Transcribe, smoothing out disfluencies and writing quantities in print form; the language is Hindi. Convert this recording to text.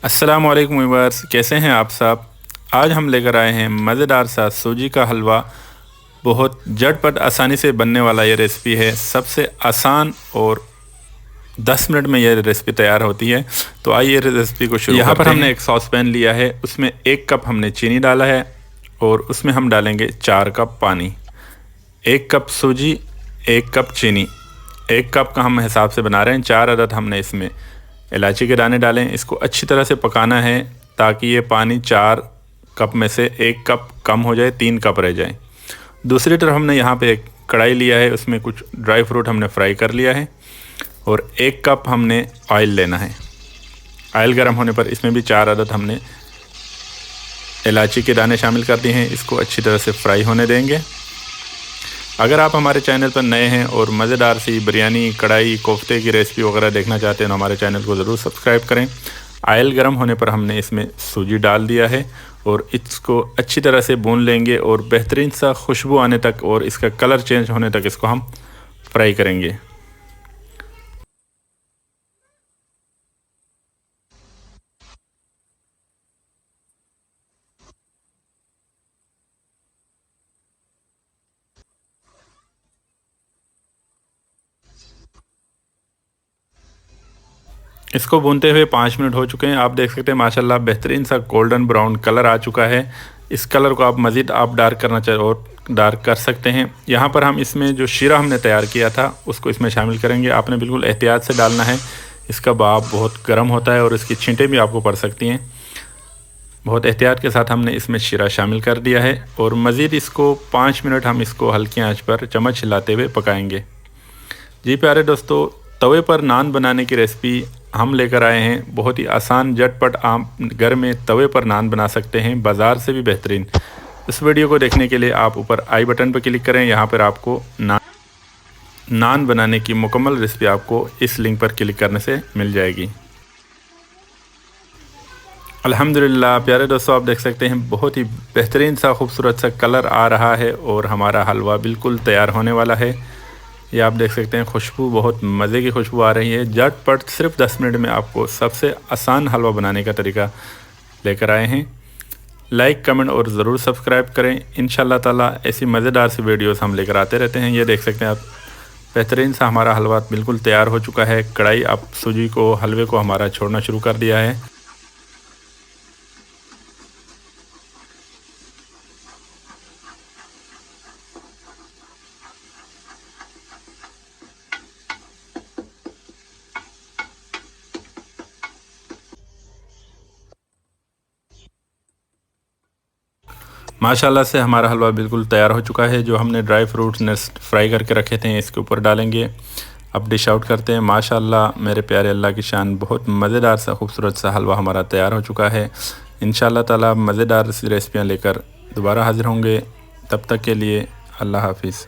अस्सलाम वालेकुम व्यूअर्स, कैसे हैं आप सब। आज हम लेकर आए हैं मज़ेदार सा सूजी का हलवा। बहुत झटपट आसानी से बनने वाला ये रेसिपी है। सबसे आसान और 10 मिनट में ये रेसिपी तैयार होती है। तो आइए रेसिपी को शुरू करते हैं। यहाँ पर हमने एक सॉस पैन लिया है, उसमें 1 कप हमने चीनी डाला है और उसमें हम डालेंगे 4 कप पानी। 1 कप सूजी, 1 कप चीनी, 1 कप का हम हिसाब से बना रहे हैं। 4 अदद हमने इसमें इलायची के दाने डालें। इसको अच्छी तरह से पकाना है ताकि ये पानी 4 कप में से 1 कप कम हो जाए, 3 कप रह जाए। दूसरी तरफ हमने यहाँ पे एक कढ़ाई लिया है, उसमें कुछ ड्राई फ्रूट हमने फ्राई कर लिया है और 1 कप हमने ऑयल लेना है। ऑयल गर्म होने पर इसमें भी 4 अदद हमने इलायची के दाने शामिल कर दिए हैं। इसको अच्छी तरह से फ्राई होने देंगे। अगर आप हमारे चैनल पर नए हैं और मज़ेदार सी बिरयानी, कढ़ाई, कोफ्ते की रेसिपी वगैरह देखना चाहते हैं तो हमारे चैनल को ज़रूर सब्सक्राइब करें। ऑयल गर्म होने पर हमने इसमें सूजी डाल दिया है और इसको अच्छी तरह से भून लेंगे और बेहतरीन सा खुशबू आने तक और इसका कलर चेंज होने तक इसको हम फ्राई करेंगे। इसको भूनते हुए 5 मिनट हो चुके हैं। आप देख सकते हैं माशाल्लाह बेहतरीन सा गोल्डन ब्राउन कलर आ चुका है। इस कलर को आप मज़ीद डार्क करना चाहे और डार्क कर सकते हैं। यहाँ पर हम इसमें जो शीरा हमने तैयार किया था उसको इसमें शामिल करेंगे। आपने बिल्कुल एहतियात से डालना है। इसका भाप बहुत गर्म होता है और इसकी छींटें भी आपको पड़ सकती हैं। बहुत एहतियात के साथ हमने इसमें शीरा शामिल कर दिया है और मज़ीद इसको 5 मिनट हम इसको हल्की आंच पर चम्मच हिलाते हुए पकाएंगे। जी प्यारे दोस्तों, तवे पर नान बनाने की रेसिपी हम लेकर आए हैं। बहुत ही आसान, झटपट आप घर में तवे पर नान बना सकते हैं, बाज़ार से भी बेहतरीन। इस वीडियो को देखने के लिए आप ऊपर आई बटन पर क्लिक करें। यहाँ पर आपको नान बनाने की मुकम्मल रेसिपी आपको इस लिंक पर क्लिक करने से मिल जाएगी। अल्हम्दुलिल्लाह प्यारे दोस्तों, आप देख सकते हैं बहुत ही बेहतरीन सा खूबसूरत सा कलर आ रहा है और हमारा हलवा बिल्कुल तैयार होने वाला है। ये आप देख सकते हैं खुशबू, बहुत मज़े की खुशबू आ रही है। झटपट सिर्फ 10 मिनट में आपको सबसे आसान हलवा बनाने का तरीका लेकर आए हैं। लाइक, कमेंट और ज़रूर सब्सक्राइब करें। इंशाल्लाह ताला ऐसी मज़ेदार सी वीडियोस हम लेकर आते रहते हैं। ये देख सकते हैं आप, बेहतरीन सा हमारा हलवा बिल्कुल तैयार हो चुका है। कढ़ाई अब सूजी को, हलवे को हमारा छोड़ना शुरू कर दिया है। माशाल्लाह से हमारा हलवा बिल्कुल तैयार हो चुका है। जो हमने ड्राई फ्रूट्स ने फ्राई करके रखे थे इसके ऊपर डालेंगे। अब डिश आउट करते हैं। माशाल्लाह मेरे प्यारे अल्लाह की शान, बहुत मज़ेदार सा खूबसूरत सा हलवा हमारा तैयार हो चुका है। इंशाल्लाह ताला मज़ेदार सी रेसिपियाँ लेकर दोबारा हाज़िर होंगे। तब तक के लिए अल्लाह हाफ़िज़।